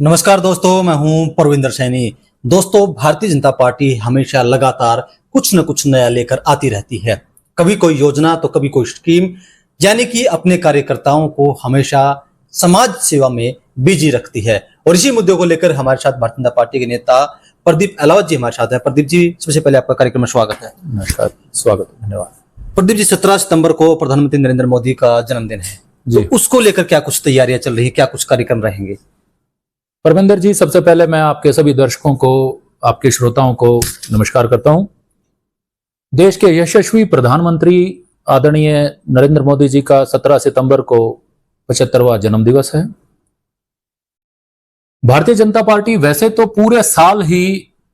नमस्कार दोस्तों, मैं हूं परविंदर सैनी। दोस्तों, भारतीय जनता पार्टी हमेशा लगातार कुछ न कुछ नया लेकर आती रहती है। कभी कोई योजना तो कभी कोई स्कीम, यानी कि अपने कार्यकर्ताओं को हमेशा समाज सेवा में बिजी रखती है। और इसी मुद्दे को लेकर हमारे साथ भारतीय जनता पार्टी के नेता प्रदीप अहलावत जी हमारे साथ हैं। प्रदीप जी, सबसे पहले आपका कार्यक्रम में स्वागत है। नमस्कार, स्वागत, धन्यवाद। प्रदीप जी, 17 सितंबर को प्रधानमंत्री नरेंद्र मोदी का जन्मदिन है, तो उसको लेकर क्या कुछ तैयारियां चल रही है, क्या कुछ कार्यक्रम रहेंगे? परमिंदर जी, सबसे पहले मैं आपके सभी दर्शकों को, आपके श्रोताओं को नमस्कार करता हूं। देश के यशस्वी प्रधानमंत्री आदरणीय नरेंद्र मोदी जी का 17 सितंबर को 75वां जन्म दिवस है। भारतीय जनता पार्टी वैसे तो पूरे साल ही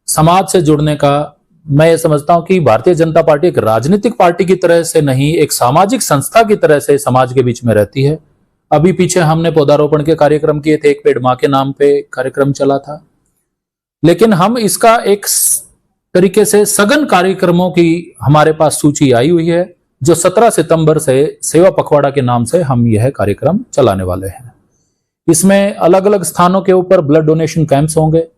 समाज से जुड़ने का, मैं ये समझता हूं कि भारतीय जनता पार्टी एक राजनीतिक पार्टी की तरह से नहीं, एक सामाजिक संस्था की तरह से समाज के बीच में रहती है। अभी पीछे हमने पौधारोपण के कार्यक्रम किए थे, एक पेड़ मां के नाम पे कार्यक्रम चला था, लेकिन हम इसका एक तरीके से सघन कार्यक्रमों की हमारे पास सूची आई हुई है, जो 17 सितंबर से सेवा पखवाड़ा के नाम से हम यह कार्यक्रम चलाने वाले हैं। इसमें अलग अलग स्थानों के ऊपर ब्लड डोनेशन कैंप्स होंगे,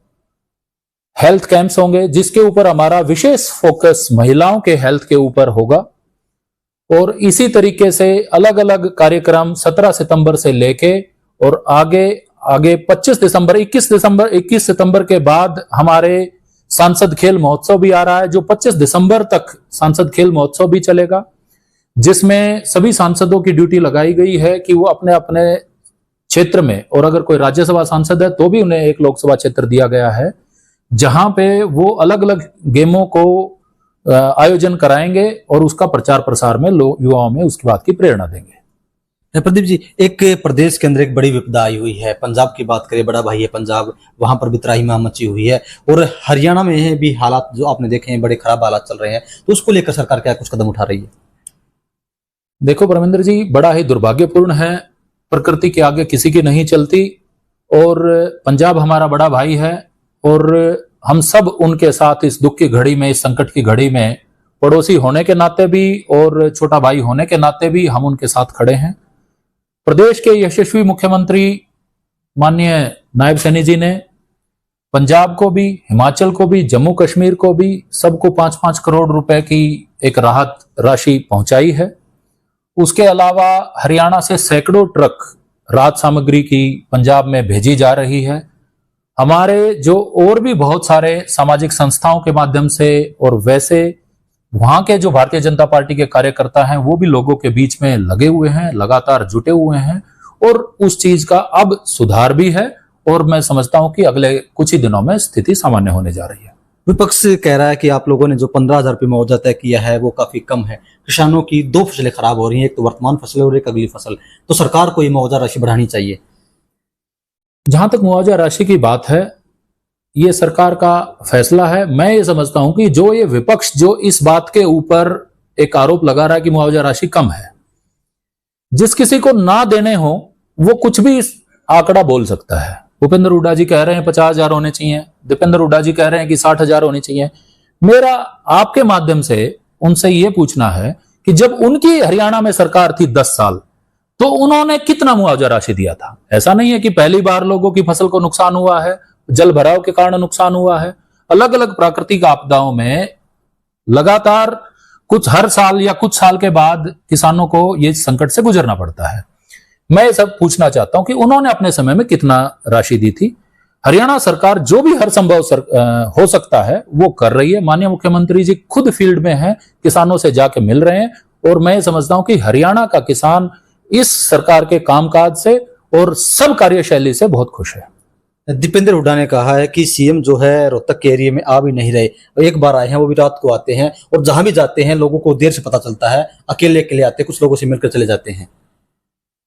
हेल्थ कैंप्स होंगे, जिसके ऊपर हमारा विशेष फोकस महिलाओं के हेल्थ के ऊपर होगा। और इसी तरीके से अलग अलग कार्यक्रम 17 सितंबर से लेके और आगे 25 दिसंबर 21 सितंबर के बाद हमारे सांसद खेल महोत्सव भी आ रहा है, जो 25 दिसंबर तक सांसद खेल महोत्सव भी चलेगा, जिसमें सभी सांसदों की ड्यूटी लगाई गई है कि वो अपने अपने क्षेत्र में, और अगर कोई राज्यसभा सांसद है तो भी उन्हें एक लोकसभा क्षेत्र दिया गया है, जहां पे वो अलग अलग गेमों को आयोजन कराएंगे और उसका प्रचार प्रसार में युवाओं में उसकी बात की प्रेरणा देंगे। प्रदीप जी, एक प्रदेश के अंदर एक बड़ी विपदा आई हुई है। पंजाब की बात करें, बड़ा भाई है पंजाब, वहां पर भी त्राहिमाम मची हुई है, और हरियाणा में भी हालात जो आपने देखे हैं, बड़े खराब हालात चल रहे हैं। तो उसको लेकर सरकार क्या कुछ कदम उठा रही है? देखो परमिंदर जी, बड़ा ही दुर्भाग्यपूर्ण है, प्रकृति के आगे किसी की नहीं चलती, और पंजाब हमारा बड़ा भाई है, और हम सब उनके साथ इस दुख की घड़ी में, इस संकट की घड़ी में, पड़ोसी होने के नाते भी और छोटा भाई होने के नाते भी हम उनके साथ खड़े हैं। प्रदेश के यशस्वी मुख्यमंत्री माननीय नायब सैनी जी ने पंजाब को भी, हिमाचल को भी, जम्मू कश्मीर को भी, सबको 5-5 करोड़ रुपए की एक राहत राशि पहुंचाई है। उसके अलावा हरियाणा से सैकड़ों ट्रक राहत सामग्री की पंजाब में भेजी जा रही है। हमारे जो और भी बहुत सारे सामाजिक संस्थाओं के माध्यम से, और वैसे वहां के जो भारतीय जनता पार्टी के कार्यकर्ता हैं, वो भी लोगों के बीच में लगे हुए हैं, लगातार जुटे हुए हैं, और उस चीज का अब सुधार भी है, और मैं समझता हूं कि अगले कुछ ही दिनों में स्थिति सामान्य होने जा रही है। विपक्ष कह रहा है कि आप लोगों ने जो 15,000 रुपये मुआवजा तय किया है वो काफी कम है। किसानों की 2 फसलें खराब हो रही हैं, एक तो वर्तमान फसल और एक अगली फसल, तो सरकार को ये मुआवजा राशि बढ़ानी चाहिए। जहां तक मुआवजा राशि की बात है, ये सरकार का फैसला है। मैं ये समझता हूं कि जो ये विपक्ष जो इस बात के ऊपर एक आरोप लगा रहा है कि मुआवजा राशि कम है, जिस किसी को ना देने हो वो कुछ भी आंकड़ा बोल सकता है। भूपेंद्र हुड्डा जी कह रहे हैं 50,000 होने चाहिए, दीपेंद्र हुड्डा जी कह रहे हैं कि 60,000 होने चाहिए। मेरा आपके माध्यम से उनसे ये पूछना है कि जब उनकी हरियाणा में सरकार थी 10 साल, तो उन्होंने कितना मुआवजा राशि दिया था? ऐसा नहीं है कि पहली बार लोगों की फसल को नुकसान हुआ है, जल भराव के कारण नुकसान हुआ है। अलग अलग प्राकृतिक आपदाओं में लगातार कुछ हर साल या कुछ साल के बाद किसानों को ये संकट से गुजरना पड़ता है। मैं ये सब पूछना चाहता हूं कि उन्होंने अपने समय में कितना राशि दी थी। हरियाणा सरकार जो भी हर संभव हो सकता है वो कर रही है। माननीय मुख्यमंत्री जी खुद फील्ड में हैं, किसानों से जाके मिल रहे हैं, और मैं समझता हूं कि हरियाणा का किसान इस सरकार के कामकाज से और सब कार्यशैली से बहुत खुश है। दीपेंद्र हुड्डा ने कहा है कि सीएम जो है रोहतक के एरिया में आ भी नहीं रहे, एक बार आए हैं, वो भी रात को आते हैं, और जहां भी जाते हैं लोगों को देर से पता चलता है, अकेले अकेले आते हैं, कुछ लोगों से मिलकर चले जाते हैं।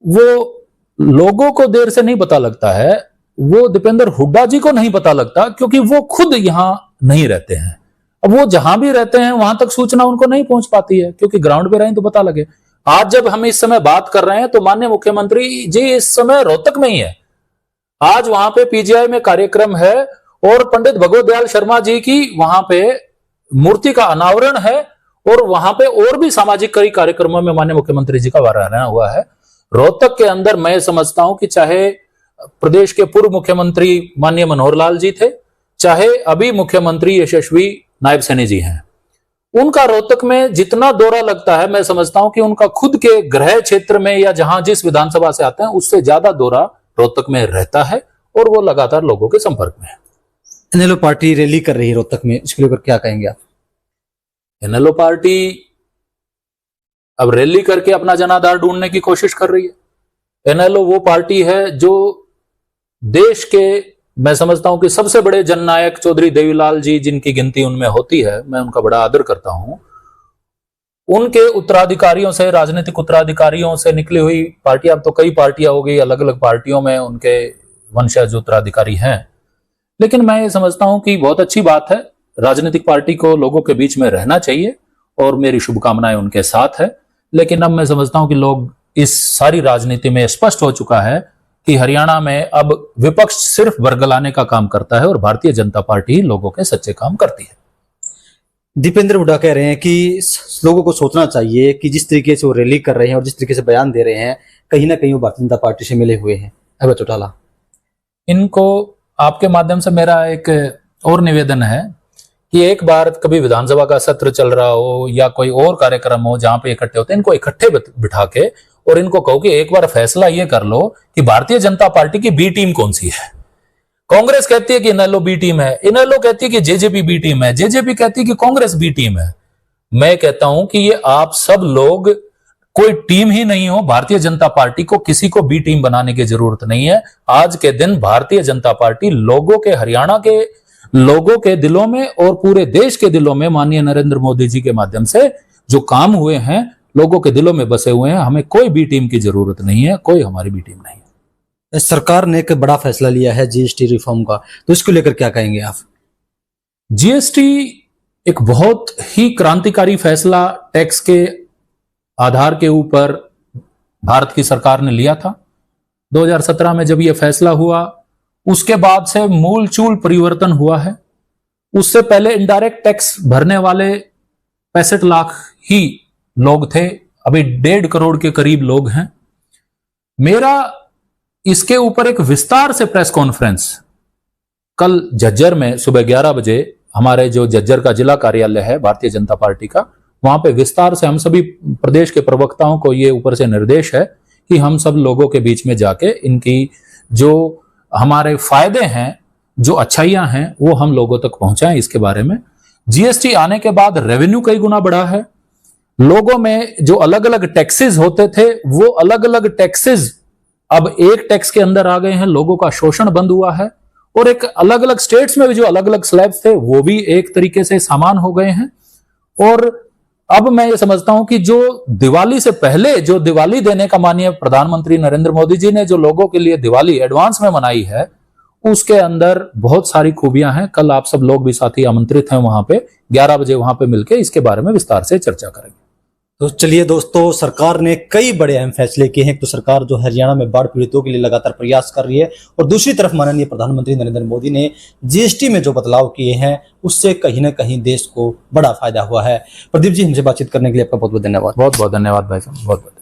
वो लोगों को देर से नहीं पता लगता है, वो दीपेंद्र हुड्डा जी को नहीं पता लगता, क्योंकि वो खुद यहां नहीं रहते हैं। अब वो जहां भी रहते हैं वहां तक सूचना उनको नहीं पहुंच पाती है, क्योंकि ग्राउंड पे रहें तो पता लगे। आज जब हम इस समय बात कर रहे हैं तो माननीय मुख्यमंत्री जी इस समय रोहतक में ही है। आज वहां पे पीजीआई में कार्यक्रम है, और पंडित भगवत दयाल शर्मा जी की वहां पे मूर्ति का अनावरण है, और वहां पे और भी सामाजिक कई कार्यक्रमों में माननीय मुख्यमंत्री जी का रहना हुआ है। रोहतक के अंदर मैं समझता हूं कि चाहे प्रदेश के पूर्व मुख्यमंत्री माननीय मनोहर लाल जी थे, चाहे अभी मुख्यमंत्री यशस्वी नायब सैनी जी हैं, उनका रोहतक में जितना दौरा लगता है, मैं समझता हूं कि उनका खुद के गृह क्षेत्र में या जहां जिस विधानसभा से आते हैं उससे ज्यादा दौरा रोहतक में रहता है और वो लगातार लोगों के संपर्क में है। इनेलो पार्टी रैली कर रही है रोहतक में, इसके ऊपर क्या कहेंगे आप? इनेलो पार्टी अब रैली करके अपना जनाधार ढूंढने की कोशिश कर रही है। इनेलो वो पार्टी है जो देश के, मैं समझता हूं कि सबसे बड़े जननायक चौधरी देवीलाल जी, जिनकी गिनती उनमें होती है, मैं उनका बड़ा आदर करता हूं, उनके उत्तराधिकारियों से, राजनीतिक उत्तराधिकारियों से निकली हुई पार्टी। अब तो कई पार्टियां हो गई, अलग अलग पार्टियों में उनके वंशज उत्तराधिकारी हैं, लेकिन मैं ये समझता हूं कि बहुत अच्छी बात है। राजनीतिक पार्टी को लोगों के बीच में रहना चाहिए और मेरी शुभकामनाएं उनके साथ है। लेकिन अब मैं समझता हूं कि लोग, इस सारी राजनीति में स्पष्ट हो चुका है कि हरियाणा में अब विपक्ष सिर्फ बरगलाने का काम करता है और भारतीय जनता पार्टी ही लोगों के सच्चे काम करती है। दीपेंद्र हुड्डा कह रहे हैं कि लोगों को सोचना चाहिए कि जिस तरीके से वो रैली कर रहे हैं और जिस तरीके से बयान दे रहे हैं, कहीं ना कहीं वो भारतीय जनता पार्टी से मिले हुए हैं। अहमद चौटाला, इनको आपके माध्यम से मेरा एक और निवेदन है कि एक बार कभी विधानसभा का सत्र चल रहा हो या कोई और कार्यक्रम हो जहां पे इकट्ठे होते हैं, इनको इकट्ठे बिठा के और इनको कहो कि एक बार फैसला ये कर लो कि भारतीय जनता पार्टी की बी टीम कौन सी है। कांग्रेस कहती है कि इनेलो बी टीम है, इनेलो कहती है कि जेजेपी बी टीम है, जेजेपी कहती है कि कांग्रेस बी टीम है। मैं कहता हूं कि ये आप सब लोग कोई टीम ही नहीं हो। भारतीय जनता पार्टी को किसी को बी टीम बनाने की जरूरत नहीं है। आज के दिन भारतीय जनता पार्टी लोगों के, हरियाणा के लोगों के दिलों में और पूरे देश के दिलों में माननीय नरेंद्र मोदी जी के माध्यम से जो काम हुए हैं, लोगों के दिलों में बसे हुए हैं। हमें कोई बी टीम की जरूरत नहीं है, कोई हमारी बी टीम नहीं है। सरकार ने एक बड़ा फैसला लिया है जीएसटी रिफॉर्म का, तो इसको लेकर क्या कहेंगे आप? जीएसटी एक बहुत ही क्रांतिकारी फैसला टैक्स के आधार के ऊपर भारत की सरकार ने लिया था। 2017 में जब यह फैसला हुआ, उसके बाद से मूल चूल परिवर्तन हुआ है। उससे पहले इनडायरेक्ट टैक्स भरने वाले 65 लाख ही लोग थे, अभी 1.5 करोड़ के करीब लोग हैं। मेरा इसके ऊपर एक विस्तार से प्रेस कॉन्फ्रेंस कल झज्जर में सुबह 11 बजे, हमारे जो झज्जर का जिला कार्यालय है भारतीय जनता पार्टी का, वहां पे विस्तार से हम सभी प्रदेश के प्रवक्ताओं को ये ऊपर से निर्देश है कि हम सब लोगों के बीच में जाके इनकी जो हमारे फायदे हैं, जो अच्छाइयां हैं, वो हम लोगों तक पहुंचाएं। इसके बारे में जीएसटी आने के बाद रेवेन्यू कई गुना बढ़ा है। लोगों में जो अलग अलग टैक्सेस होते थे, वो अलग अलग टैक्सेस अब एक टैक्स के अंदर आ गए हैं। लोगों का शोषण बंद हुआ है और एक अलग अलग स्टेट्स में भी जो अलग अलग स्लैब्स थे, वो भी एक तरीके से समान हो गए हैं। और अब मैं ये समझता हूं कि जो दिवाली से पहले जो दिवाली देने का माननीय प्रधानमंत्री नरेंद्र मोदी जी ने जो लोगों के लिए दिवाली एडवांस में मनाई है, उसके अंदर बहुत सारी खूबियां हैं। कल आप सब लोग भी साथी आमंत्रित हैं वहां पे 11 बजे, वहां पे मिलकर इसके बारे में विस्तार से चर्चा करेंगे। तो चलिए दोस्तों, सरकार ने कई बड़े अहम फैसले किए हैं। तो सरकार जो हरियाणा में बाढ़ पीड़ितों के लिए लगातार प्रयास कर रही है, और दूसरी तरफ माननीय प्रधानमंत्री नरेंद्र मोदी ने जीएसटी में जो बदलाव किए हैं, उससे कहीं ना कहीं देश को बड़ा फायदा हुआ है। प्रदीप जी, हमसे बातचीत करने के लिए आपका बहुत बहुत धन्यवाद। बहुत बहुत धन्यवाद भाई साहब, बहुत बहुत।